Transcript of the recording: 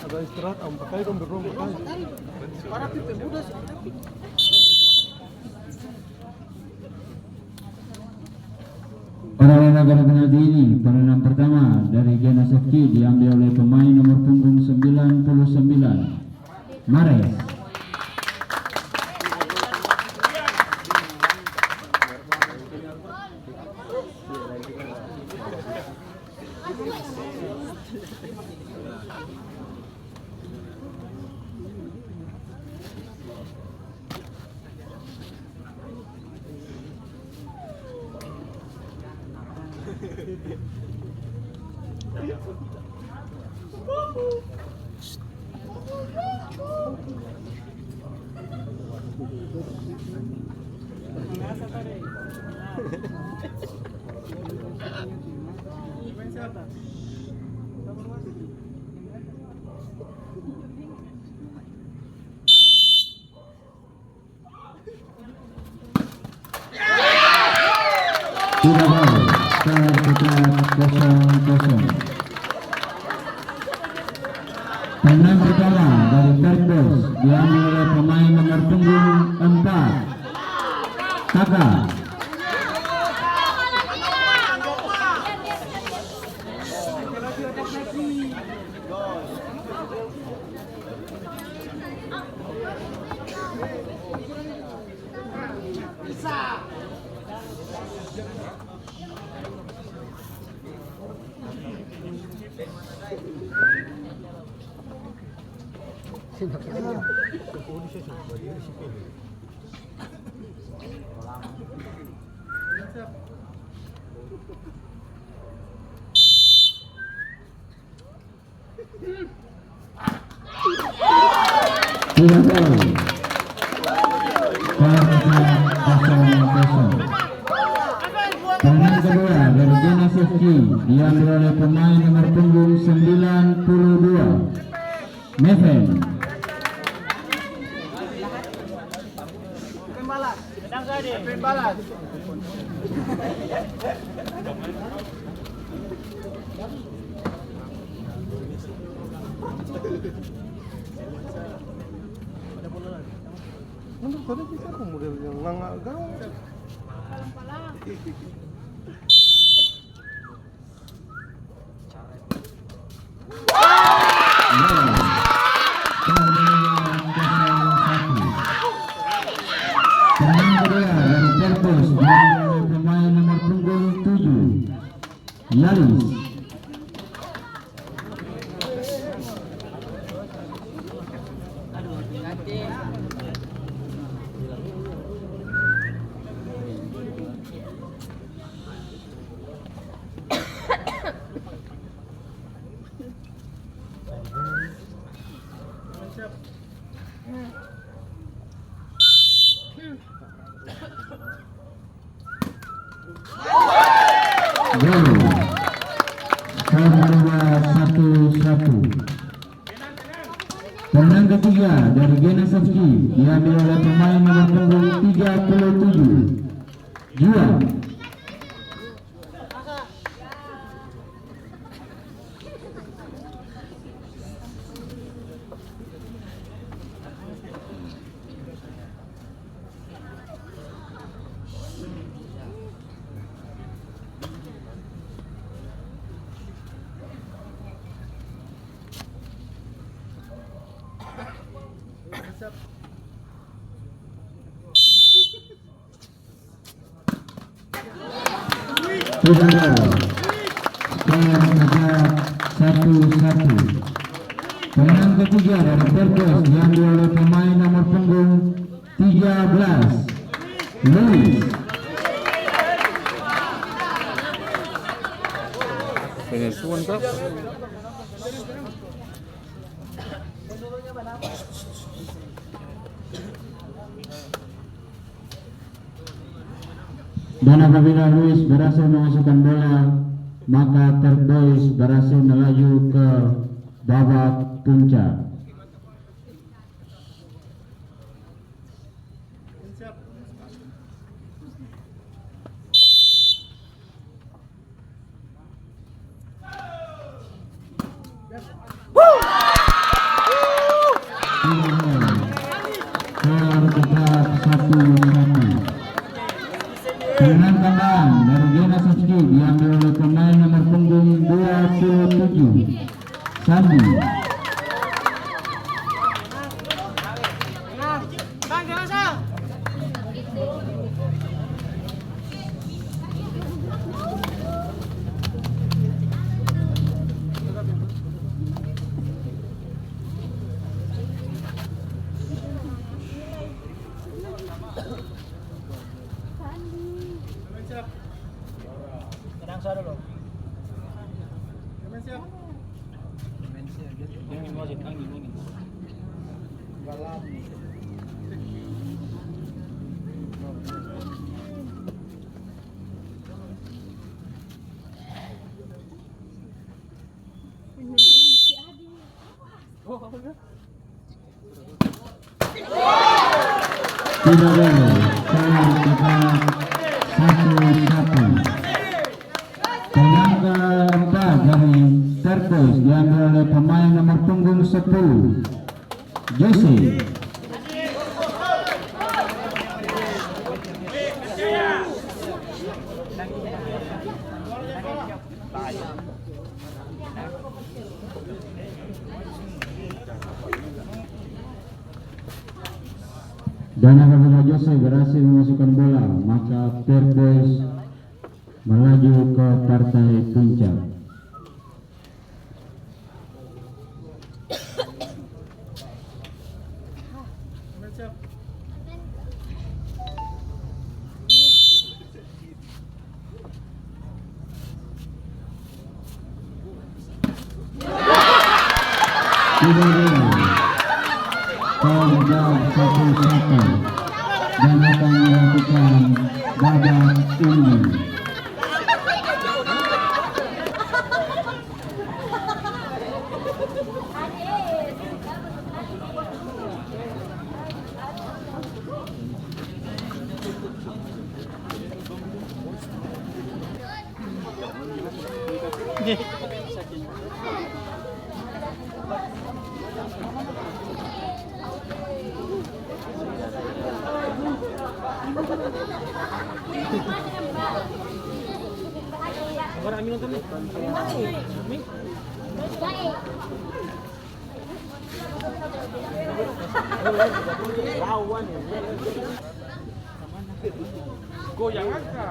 Ada istirahat, pakai dong berdoa pakai. Para pemuda sih. Para laga penalti ini, penenang pertama dari Genas FC diambil oleh pemain nomor punggung 99, Mares. Tidak gol, skor 0-0. Tenang pertama dari Perpos diambil oleh pemain nomor punggung 4, Taka. Tidak gol. Tenang kedua dari Genas FC diambil oleh pemain nomor punggung 92, Neven. Balas. Menurut saya bisa model yang ngangak gawang. Tenang kedua dari Perpos diambil oleh pemain nomor punggung 7, Yalis. Gol. Skor 1-1. Tenang ketiga dari Genas FC diambil oleh pemain nomor punggung 37, Juan. Tidak gol. Skor 1-1. Tenang ketiga dari Perpos diambil oleh pemain nomor punggung 13, Luis. Pengesuan kak. Dan apabila Luis berhasil memasukkan bola, maka Terboys berhasil melaju ke babak puncak. punggung 27 Sandi. Bang, jangan sang. Kadang saya dulu. Angin wasit, angin. Balam. Tidak boleh. Skor tetap 1-1. Tenang keempat dari Terboys diambil oleh pemain nomor punggung 10 Jose. Dan apabila Jose berhasil memasukkan bola, maka Terboys melaju ke partai puncak. Tidak boleh. Kejar 1-1 dan akan melakukan babak ini. Agora a mina também. Goyang aja.